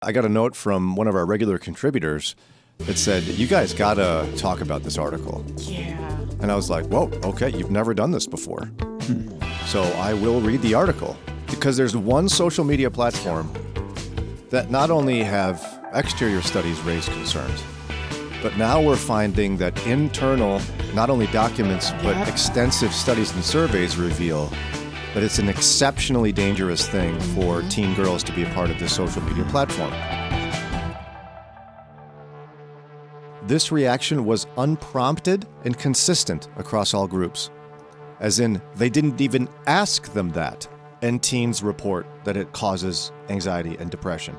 I got a note from one of our regular contributors that said, you guys got to talk about this article. Yeah. And I was like, whoa, okay, you've never done this before. So I will read the article because there's one social media platform that not only have exterior studies raised concerns, but now we're finding that internal, not only documents, but extensive studies and surveys reveal that it's an exceptionally dangerous thing for teen girls to be a part of this social media platform. This reaction was unprompted and consistent across all groups, as in they didn't even ask them that, and teens report that it causes anxiety and depression.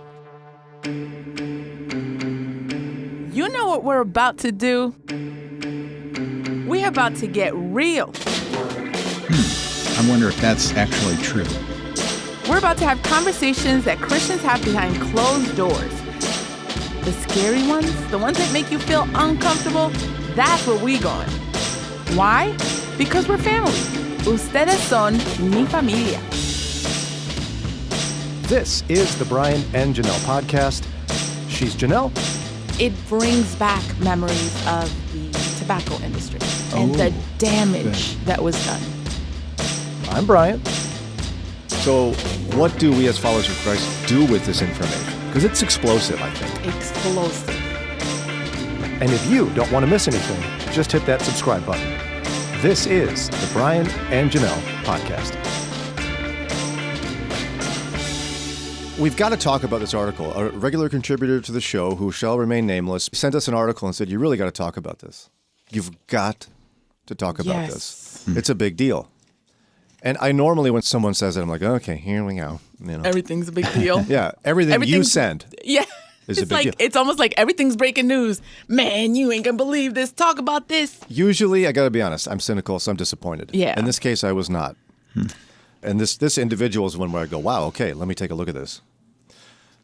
You know what we're about to do? We're about to get real. I wonder if that's actually true. We're about to have conversations that Christians have behind closed doors. The scary ones, the ones that make you feel uncomfortable, that's where we going. Why? Because we're family. Ustedes son mi familia. This is the Brian and Janelle podcast. She's Janelle. It brings back memories of the tobacco industry and the damage that was done. I'm Brian. So what do we as followers of Christ do with this information? Because it's explosive, I think. Explosive. And if you don't want to miss anything, just hit that subscribe button. This is the Brian and Janelle podcast. We've got to talk about this article. A regular contributor to the show, who shall remain nameless, sent us an article and said, you really got to talk about this. You've got to talk about this. It's a big deal. And I normally, when someone says it, I'm like, okay, here we go. You know. Everything's a big deal. Yeah, everything you send is a big deal. It's almost like everything's breaking news. Man, you ain't gonna believe this. Talk about this. Usually, I got to be honest, I'm cynical, so I'm disappointed. Yeah. In this case, I was not. And this individual is one where I go, wow, okay, let me take a look at this.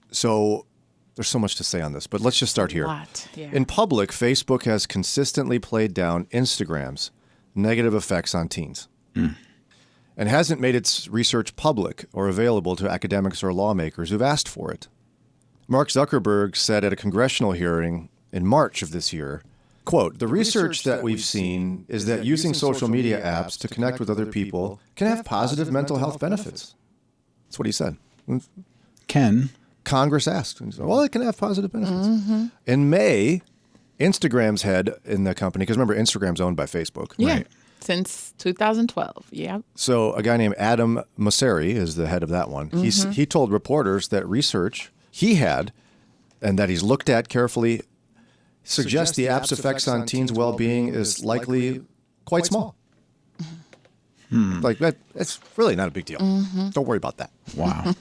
So there's so much to say on this, but let's just start here. Yeah. In public, Facebook has consistently played down Instagram's negative effects on teens. And hasn't made its research public or available to academics or lawmakers who've asked for it. Mark Zuckerberg said at a congressional hearing in March of this year, quote, the research that we've seen is that using social media apps to connect with other people can have positive mental health benefits. That's what he said. Ken. Congress asked. And he said, well, it can have positive benefits. In May, Instagram's head in the company, because remember, Instagram's owned by Facebook. Yeah. Right? Since 2012, yeah. So a guy named Adam Mosseri is the head of that one. He told reporters that research he had and that he's looked at carefully suggests the app's effects on teens' well-being is likely quite small. Like, it's really not a big deal. Don't worry about that. Wow.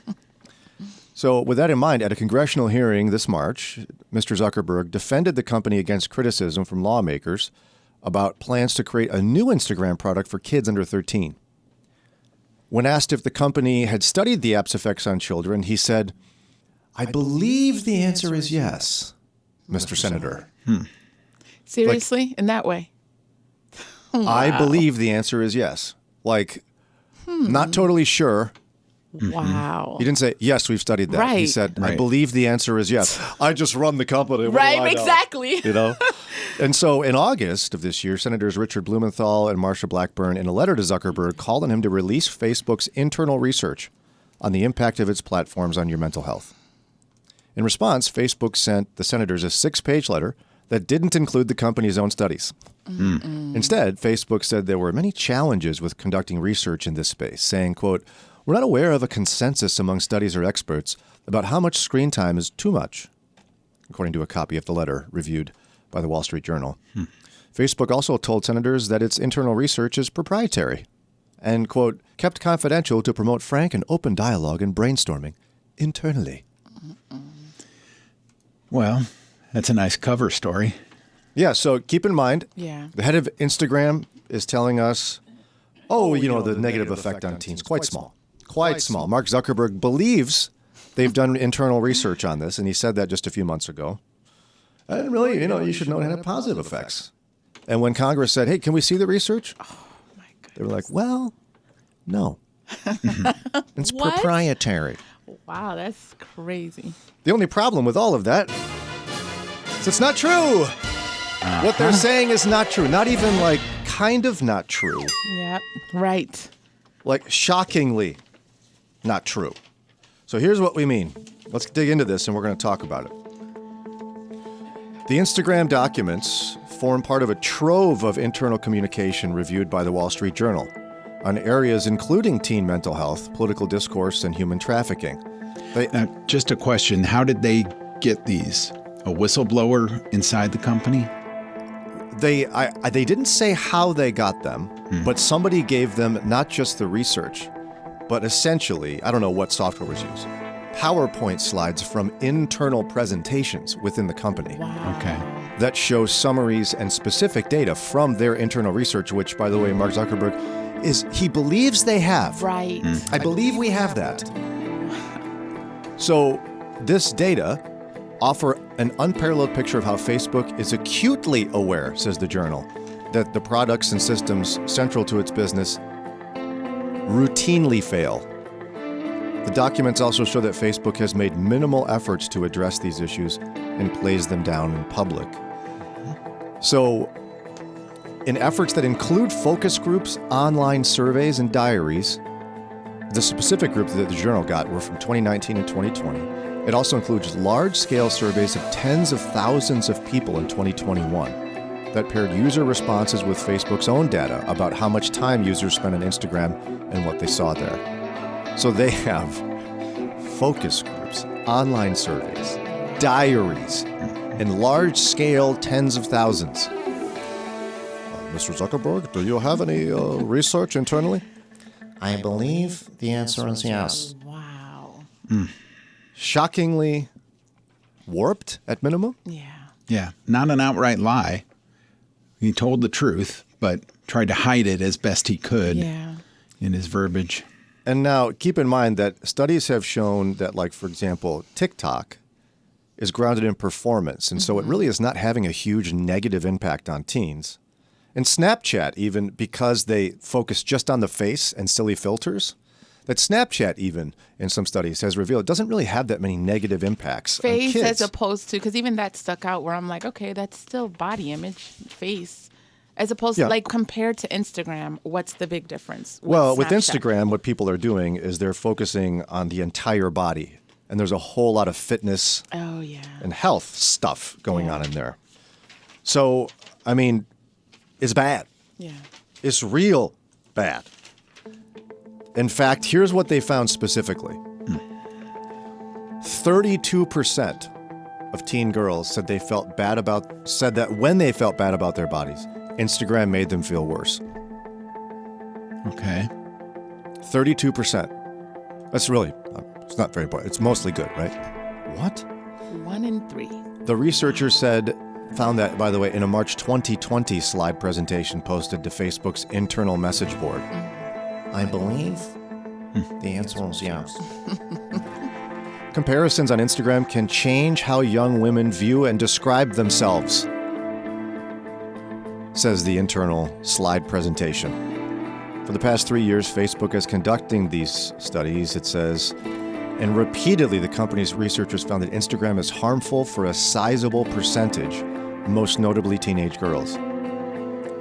So with that in mind, at a congressional hearing this March, Mr. Zuckerberg defended the company against criticism from lawmakers about plans to create a new Instagram product for kids under 13. When asked if the company had studied the app's effects on children, he said, I believe the answer is yes, Mr. Senator. Seriously? In that way? Wow. I believe the answer is yes. Like, not totally sure. Wow. He didn't say, yes, we've studied that. Right. He said, I Right. believe the answer is yes. I just run the company. What do I know? Right, exactly. You know? And so in August of this year, Senators Richard Blumenthal and Marsha Blackburn, in a letter to Zuckerberg, called on him to release Facebook's internal research on the impact of its platforms on your mental health. In response, Facebook sent the senators a 6-page letter that didn't include the company's own studies. Instead, Facebook said there were many challenges with conducting research in this space, saying, quote, we're not aware of a consensus among studies or experts about how much screen time is too much, according to a copy of the letter reviewed by the Wall Street Journal. Facebook also told senators that its internal research is proprietary and, quote, kept confidential to promote frank and open dialogue and brainstorming internally. Well, that's a nice cover story. Yeah, so keep in mind, Yeah. the head of Instagram is telling us, the negative effect on teens, quite small. Quite small. Mark Zuckerberg believes they've done internal research on this, and he said that just a few months ago. And really, you should know it had positive effects. And when Congress said, hey, can we see the research? Oh, my goodness. They were like, well, no. It's What? proprietary. Wow, that's crazy. The only problem with all of that is it's not true. What they're saying is not true. Not even like kind of not true. Yep, right. Like shockingly not true. So here's what we mean. Let's dig into this and we're going to talk about it. The Instagram documents form part of a trove of internal communication reviewed by the Wall Street Journal on areas including teen mental health, political discourse, and human trafficking. Now, just a question. How did they get these? A whistleblower inside the company? They didn't say how they got them, but somebody gave them not just the research, but essentially, I don't know what software was used, PowerPoint slides from internal presentations within the company. Wow. Okay. That show summaries and specific data from their internal research, which, by the way, Mark Zuckerberg he believes they have. Right. I believe we have that. So this data offer an unparalleled picture of how Facebook is acutely aware, says the journal, that the products and systems central to its business routinely fail. The documents also show that Facebook has made minimal efforts to address these issues and plays them down in public. So, in efforts that include focus groups, online surveys, and diaries, the specific group that the journal got were from 2019 and 2020. It also includes large-scale surveys of tens of thousands of people in 2021 that paired user responses with Facebook's own data about how much time users spent on Instagram and what they saw there. So they have focus groups, online surveys, diaries, and large-scale tens of thousands. Mr. Zuckerberg, do you have any research internally? I believe the answer is yes. Wow. Shockingly warped at minimum? Yeah. Yeah. Not an outright lie. He told the truth, but tried to hide it as best he could in his verbiage. And now, keep in mind that studies have shown that, like, for example, TikTok is grounded in performance, and so it really is not having a huge negative impact on teens. And Snapchat, even because they focus just on the face and silly filters, that Snapchat, even in some studies, has revealed it doesn't really have that many negative impacts on Face kids. as opposed to, because even that stuck out where I'm like, okay, that's still body image, face. As opposed to, like, compared to Instagram, what's the big difference? Well, with Snapchat? Instagram, what people are doing is they're focusing on the entire body. And there's a whole lot of fitness and health stuff going on in there. So, I mean, it's bad. Yeah. It's real bad. In fact, here's what they found specifically. 32% of teen girls said that when they felt bad about their bodies, Instagram made them feel worse. Okay. 32%. That's really, it's not very important. It's mostly good, right? What? 1 in 3. The researchers found that, by the way, in a March 2020 slide presentation posted to Facebook's internal message board. I believe the answer is yes. Comparisons on Instagram can change how young women view and describe themselves, says the internal slide presentation. For the past 3 years, Facebook is conducting these studies, it says, and repeatedly the company's researchers found that Instagram is harmful for a sizable percentage, most notably teenage girls.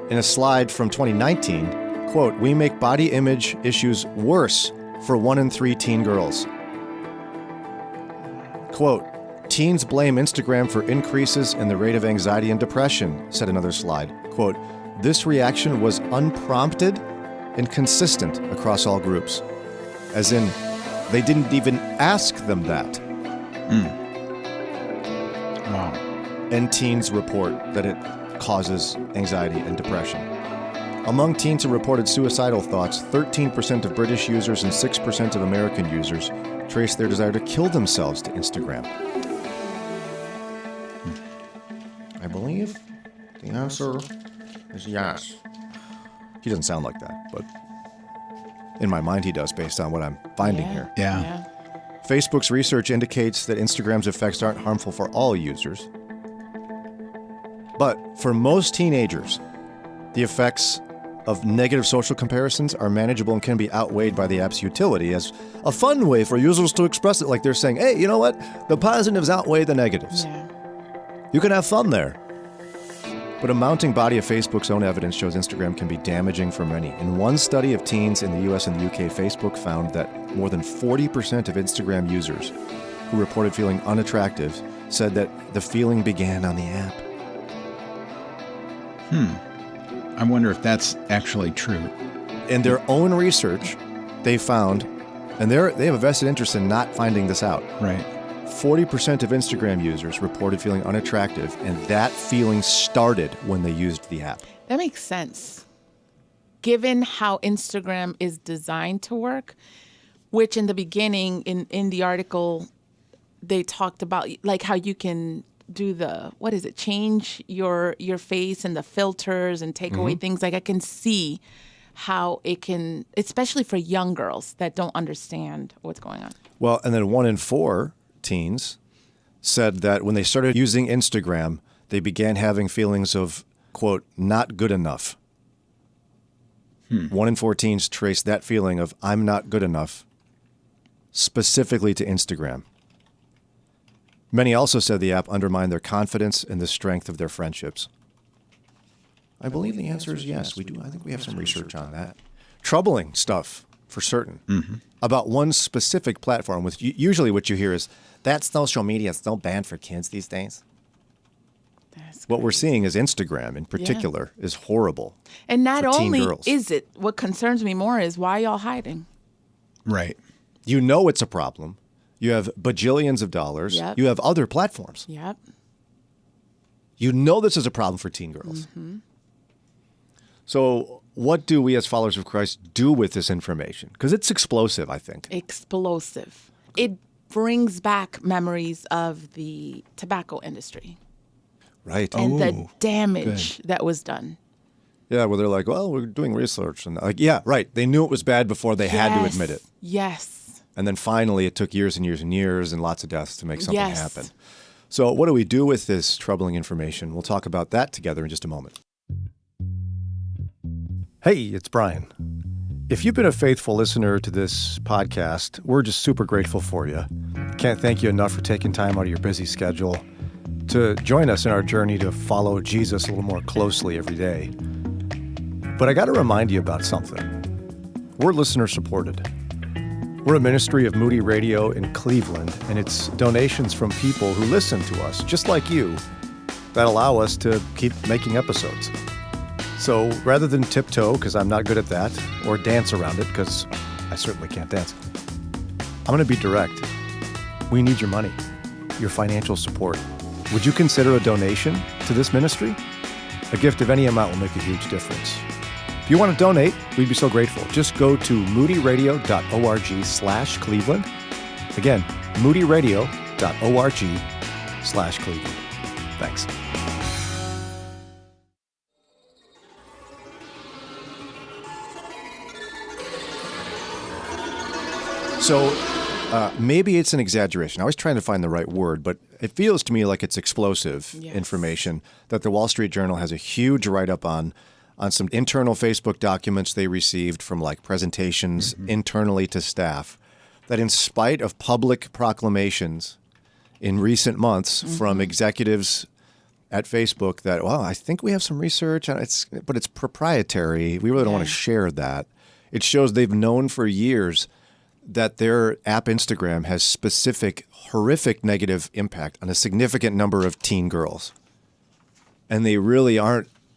In a slide from 2019, quote, "We make body image issues worse for 1 in 3 teen girls." Quote, "Teens blame Instagram for increases in the rate of anxiety and depression," said another slide. Quote, "This reaction was unprompted and consistent across all groups." As in, they didn't even ask them that. Wow. And teens report that it causes anxiety and depression. Among teens who reported suicidal thoughts, 13% of British users and 6% of American users traced their desire to kill themselves to Instagram. I believe the answer is yes. He doesn't sound like that, but in my mind he does based on what I'm finding here. Yeah. Facebook's research indicates that Instagram's effects aren't harmful for all users. But for most teenagers, the effects of negative social comparisons are manageable and can be outweighed by the app's utility as a fun way for users to express it. Like they're saying, hey, you know what? The positives outweigh the negatives. Yeah. You can have fun there. But a mounting body of Facebook's own evidence shows Instagram can be damaging for many. In one study of teens in the US and the UK, Facebook found that more than 40% of Instagram users who reported feeling unattractive said that the feeling began on the app. I wonder if that's actually true. In their own research, they found, and they have a vested interest in not finding this out. Right. 40% of Instagram users reported feeling unattractive, and that feeling started when they used the app. That makes sense. Given how Instagram is designed to work, which in the beginning, in the article, they talked about like how you can do change your face and the filters and take away things. Like I can see how it can, especially for young girls that don't understand what's going on. Well, and then 1 in 4 teens said that when they started using Instagram, they began having feelings of, quote, not good enough. 1 in 4 teens traced that feeling of I'm not good enough specifically to Instagram. Many also said the app undermined their confidence and the strength of their friendships. I believe the answer is yes. We do. I think we have some research on that. Troubling stuff, for certain, about one specific platform. With usually what you hear is, that's social media. It's no banned for kids these days. What we're seeing is Instagram in particular is horrible. And not only girls. is it, what concerns me more is why y'all hiding? Right. You know it's a problem. You have bajillions of dollars. Yep. You have other platforms. Yep. You know this is a problem for teen girls. So what do we as followers of Christ do with this information? Because it's explosive, I think. Explosive. It brings back memories of the tobacco industry. Right. And the damage that was done. Yeah, where they're like, well, we're doing research. And like, yeah, right. They knew it was bad before they had to admit it. Yes. And then finally, it took years and years and years and lots of deaths to make something happen. Yes. So what do we do with this troubling information? We'll talk about that together in just a moment. Hey, it's Brian. If you've been a faithful listener to this podcast, we're just super grateful for you. Can't thank you enough for taking time out of your busy schedule to join us in our journey to follow Jesus a little more closely every day. But I got to remind you about something. We're listener supported. We're a ministry of Moody Radio in Cleveland, and it's donations from people who listen to us, just like you, that allow us to keep making episodes. So rather than tiptoe, because I'm not good at that, or dance around it, because I certainly can't dance, I'm going to be direct. We need your money, your financial support. Would you consider a donation to this ministry? A gift of any amount will make a huge difference. If you want to donate, we'd be so grateful. Just go to moodyradio.org/Cleveland. Again, moodyradio.org/Cleveland. Thanks. So maybe it's an exaggeration. I was trying to find the right word, but it feels to me like it's explosive information that the Wall Street Journal has a huge write-up on some internal Facebook documents they received from like presentations internally to staff, that in spite of public proclamations in recent months from executives at Facebook that, well, I think we have some research, but it's proprietary. We really don't want to share that. It shows they've known for years that their app Instagram has specific, horrific negative impact on a significant number of teen girls. And they really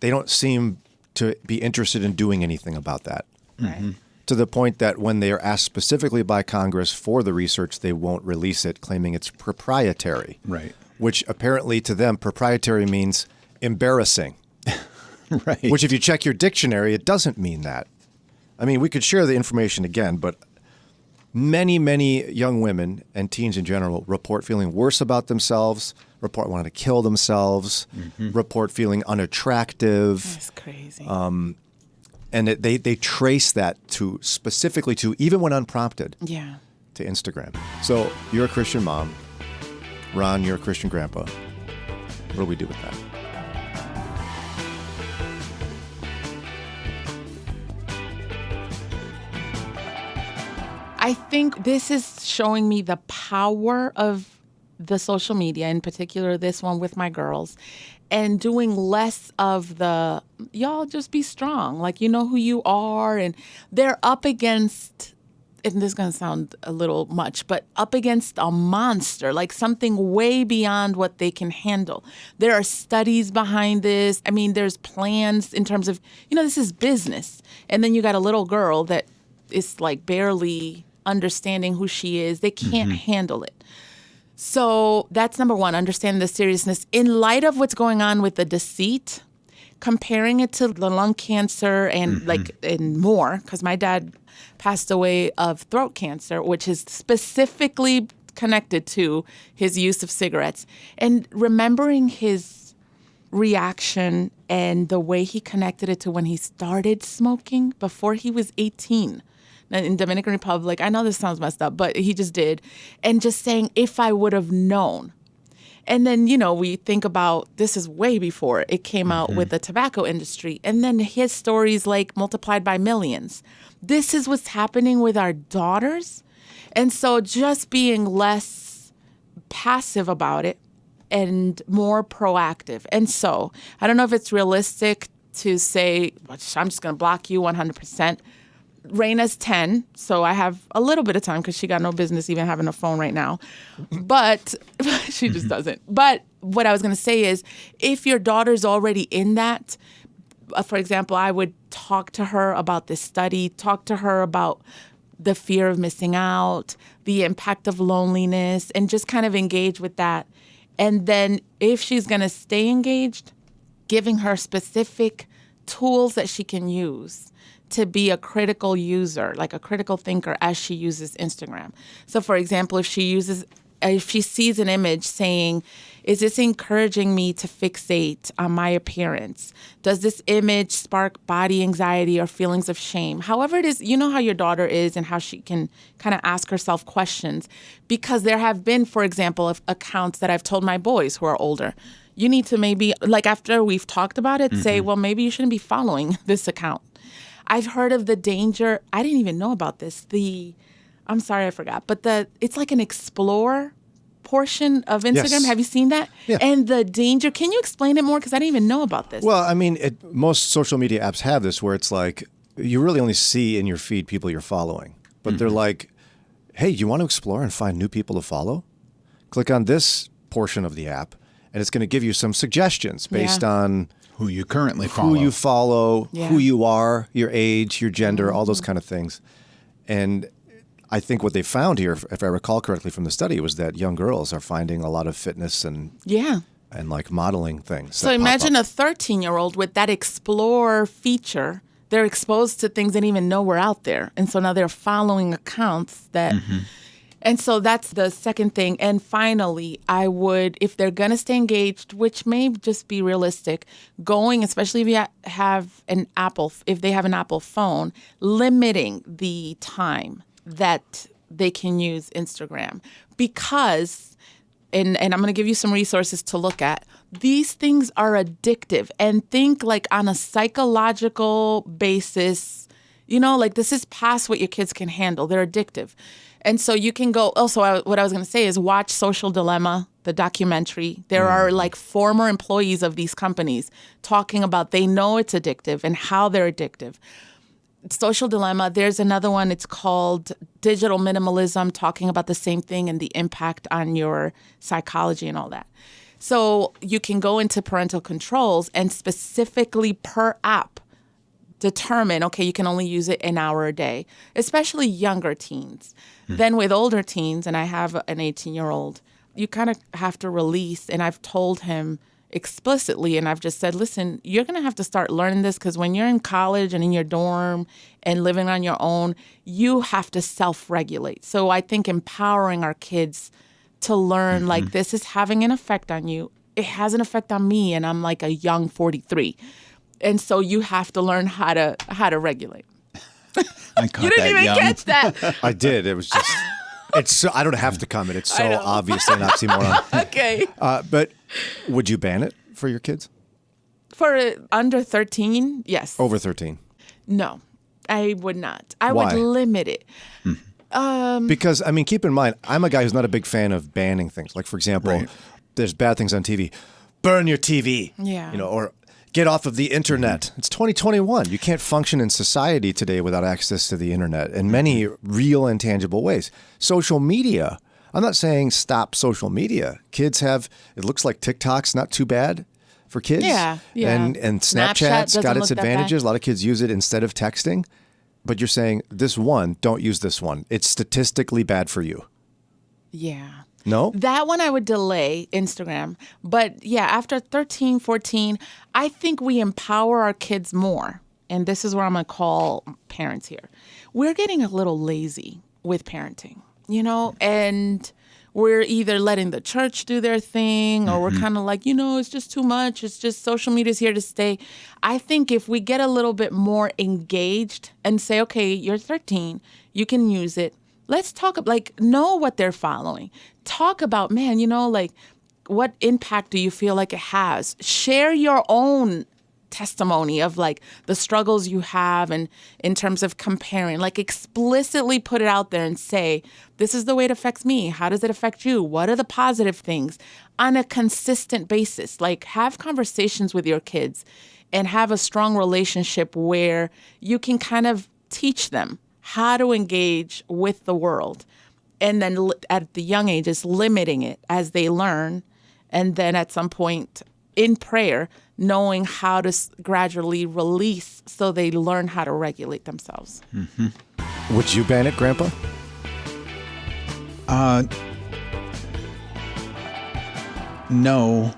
they don't seem to be interested in doing anything about that. Right. To the point that when they are asked specifically by Congress for the research, they won't release it, claiming it's proprietary. Right. Which apparently to them, proprietary means embarrassing. Right. Which if you check your dictionary, it doesn't mean that. I mean, we could share the information again, but many, many young women and teens in general report feeling worse about themselves, report wanting to kill themselves, report feeling unattractive. That's crazy. And they trace that specifically to, even when unprompted, to Instagram. So you're a Christian mom. Ron, you're a Christian grandpa. What do we do with that? I think this is showing me the power of the social media, in particular this one with my girls, and doing less of the, y'all just be strong. Like, you know who you are. And they're up against, and this is going to sound a little much, but up against a monster, like something way beyond what they can handle. There are studies behind this. I mean, there's plans in terms of, this is business. And then you got a little girl that is like barely understanding who she is. They can't handle it. So that's number one, understanding the seriousness. In light of what's going on with the deceit, comparing it to the lung cancer and and more, because my dad passed away of throat cancer, which is specifically connected to his use of cigarettes. And remembering his reaction and the way he connected it to when he started smoking before he was 18. In Dominican Republic, I know this sounds messed up, but he just did. And just saying, if I would have known. And then, we think about, this is way before it came out with the tobacco industry. And then his stories like multiplied by millions. This is what's happening with our daughters. And so just being less passive about it and more proactive. And so I don't know if it's realistic to say, I'm just going to block you 100%. Raina's 10, so I have a little bit of time because she got no business even having a phone right now. But she just doesn't. But what I was going to say is, if your daughter's already in that, for example, I would talk to her about this study, talk to her about the fear of missing out, the impact of loneliness, and just kind of engage with that. And then if she's going to stay engaged, giving her specific tools that she can use to be a critical user, like a critical thinker as she uses Instagram. So for example, if she sees an image saying, is this encouraging me to fixate on my appearance? Does this image spark body anxiety or feelings of shame? However it is, you know how your daughter is and how she can kind of ask herself questions. Because there have been, for example, accounts that I've told my boys who are older, you need to maybe, like after we've talked about it, say, well, maybe you shouldn't be following this account. I've heard of the danger. I didn't even know about this. I'm sorry, I forgot. But it's like an explore portion of Instagram. Yes. Have you seen that? Yeah. And the danger. Can you explain it more? Because I didn't even know about this. Well, I mean, most social media apps have this where it's like you really only see in your feed people you're following. But they're like, hey, you want to explore and find new people to follow? Click on this portion of the app, and it's going to give you some suggestions based on who you currently follow, who you are, your age, your gender, all those kind of things. And I think what they found here, if I recall correctly from the study, was that young girls are finding a lot of fitness and like modeling things. So imagine a 13-year-old with that explore feature. They're exposed to things they didn't even know were out there. And so now they're following accounts that... And so that's the second thing. And finally, I would, if they're going to stay engaged, which may just be realistic, going, especially if you have if they have an Apple phone, limiting the time that they can use Instagram. Because, and I'm going to give you some resources to look at, these things are addictive. And think like on a psychological basis, like this is past what your kids can handle. They're addictive. And so you can go, what I was going to say is watch Social Dilemma, the documentary. There are like former employees of these companies talking about they know it's addictive and how they're addictive. Social Dilemma, there's another one, it's called Digital Minimalism, talking about the same thing and the impact on your psychology and all that. So you can go into parental controls and specifically per app determine, okay, you can only use it an hour a day, especially younger teens. Then with older teens, and I have an 18-year-old, you kind of have to release, and I've told him explicitly, and I've just said, listen, you're going to have to start learning this because when you're in college and in your dorm and living on your own, you have to self-regulate. So I think empowering our kids to learn, like, this is having an effect on you. It has an effect on me, and I'm like a young 43. And so you have to learn how to regulate. You didn't even catch that. I did. It was just, it's so, I don't have to comment. It's so obviously an oxymoron. Okay. But would you ban it for your kids? For under 13, yes. Over 13? No, I would not. I Why? would limit it. Because, I mean, keep in mind, I'm a guy who's not a big fan of banning things. Like, for example, Right. there's bad things on TV. Burn your TV. Yeah. Or get off of the internet. It's 2021. You can't function in society today without access to the internet in many real and tangible ways. Social media. I'm not saying stop social media. Kids have, it looks like TikTok's not too bad for kids. Yeah. And Snapchat Snapchat's got doesn't its look that bad. advantages. A lot of kids use it instead of texting. But you're saying this one, don't use this one. It's statistically bad for you. Yeah. No? That one I would delay Instagram. But yeah, after 13, 14, I think we empower our kids more. And this is where I'm going to call parents here. We're getting a little lazy with parenting, and we're either letting the church do their thing or we're kind of like, it's just too much. It's just social media's here to stay. I think if we get a little bit more engaged and say, okay, you're 13, you can use it. Let's talk, know what they're following. Talk about, man, what impact do you feel like it has? Share your own testimony of the struggles you have and in terms of comparing, explicitly put it out there and say, this is the way it affects me. How does it affect you? What are the positive things on a consistent basis? Have conversations with your kids and have a strong relationship where you can kind of teach them how to engage with the world. And then at the young ages, limiting it as they learn. And then at some point in prayer, knowing how to gradually release so they learn how to regulate themselves. Mm-hmm. Would you ban it, Grandpa? No.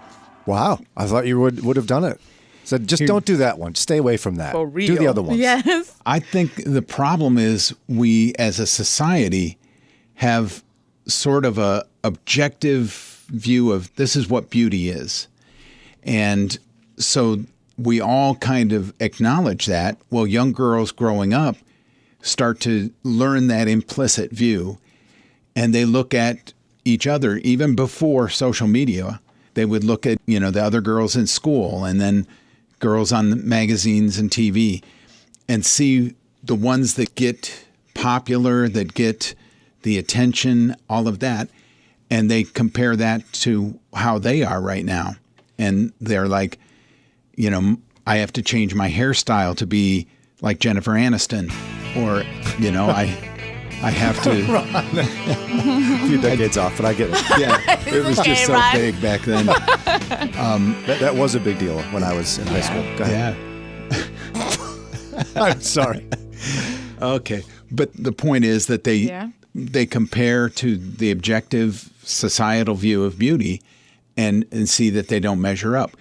Wow. I thought you would have done it. Said, just don't do that one. Stay away from that. For real. Do the other ones. Yes. I think the problem is we, as a society, have sort of a objective view of this is what beauty is. And so we all kind of acknowledge that. Well, young girls growing up start to learn that implicit view, and they look at each other even before social media. They would look at, the other girls in school and then girls on magazines and TV and see the ones that get popular, that get the attention, all of that. And they compare that to how they are right now. And they're like, I have to change my hairstyle to be like Jennifer Aniston. Or, I have to. A few decades off, but I get it. Yeah, it was just so big back then. That was a big deal when I was in high school. Go ahead. Yeah. I'm sorry. Okay. But the point is that they compare to the objective societal view of beauty and see that they don't measure up.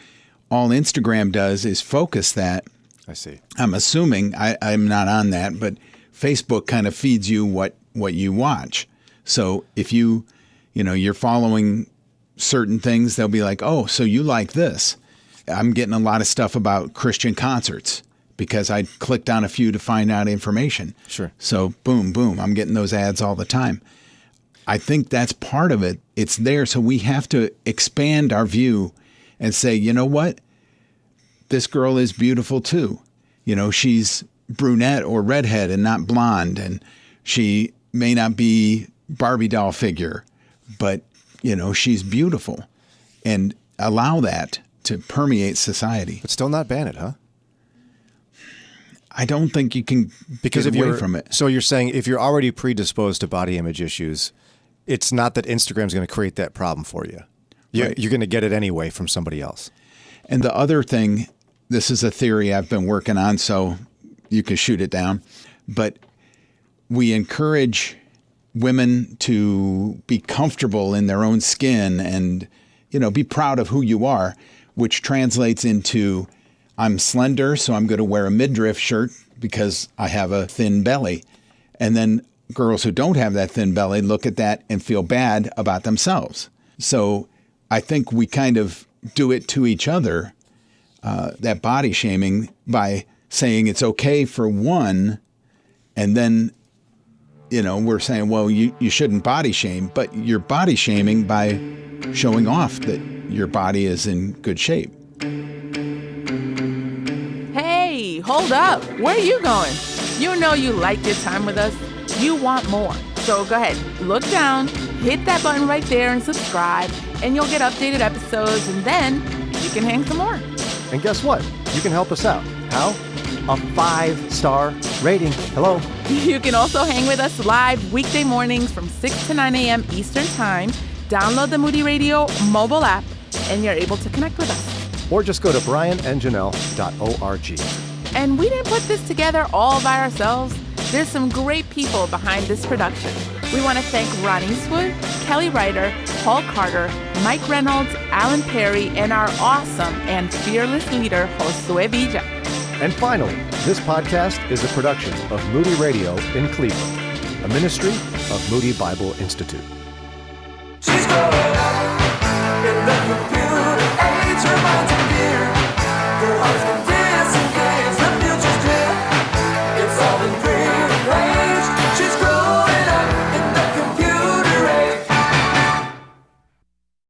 All Instagram does is focus that. I see. I'm assuming, I'm not on that, but Facebook kind of feeds you what you watch. So if you're following certain things, they'll be like, oh, so you like this. I'm getting a lot of stuff about Christian concerts because I clicked on a few to find out information. Sure. So boom, boom, I'm getting those ads all the time. I think that's part of it. It's there. So we have to expand our view and say, you know what? This girl is beautiful too. She's brunette or redhead and not blonde. And she may not be Barbie doll figure, but, she's beautiful. And allow that to permeate society. But still not ban it, huh? I don't think you can get away from it. So you're saying if you're already predisposed to body image issues, it's not that Instagram's going to create that problem for you. You're going to get it anyway from somebody else. And the other thing, this is a theory I've been working on, so you can shoot it down, but we encourage women to be comfortable in their own skin and, be proud of who you are, which translates into I'm slender, so I'm going to wear a midriff shirt because I have a thin belly. And then girls who don't have that thin belly look at that and feel bad about themselves. So I think we kind of do it to each other, that body shaming, by saying it's okay for one, and then, we're saying, well, you shouldn't body shame, but you're body shaming by showing off that your body is in good shape. Hey, hold up. Where are you going? You know you like your time with us. You want more. So go ahead, look down, hit that button right there and subscribe, and you'll get updated episodes, and then you can hang some more. And guess what? You can help us out. How? A 5-star rating. Hello? You can also hang with us live weekday mornings from 6 to 9 a.m. Eastern Time. Download the Moody Radio mobile app, and you're able to connect with us. Or just go to brianandjanelle.org. And we didn't put this together all by ourselves. There's some great people behind this production. We want to thank Ron Eastwood, Kelly Ryder, Paul Carter, Mike Reynolds, Alan Perry, and our awesome and fearless leader, Josue Villa. And finally, this podcast is a production of Moody Radio in Cleveland, a ministry of Moody Bible Institute. She's gone.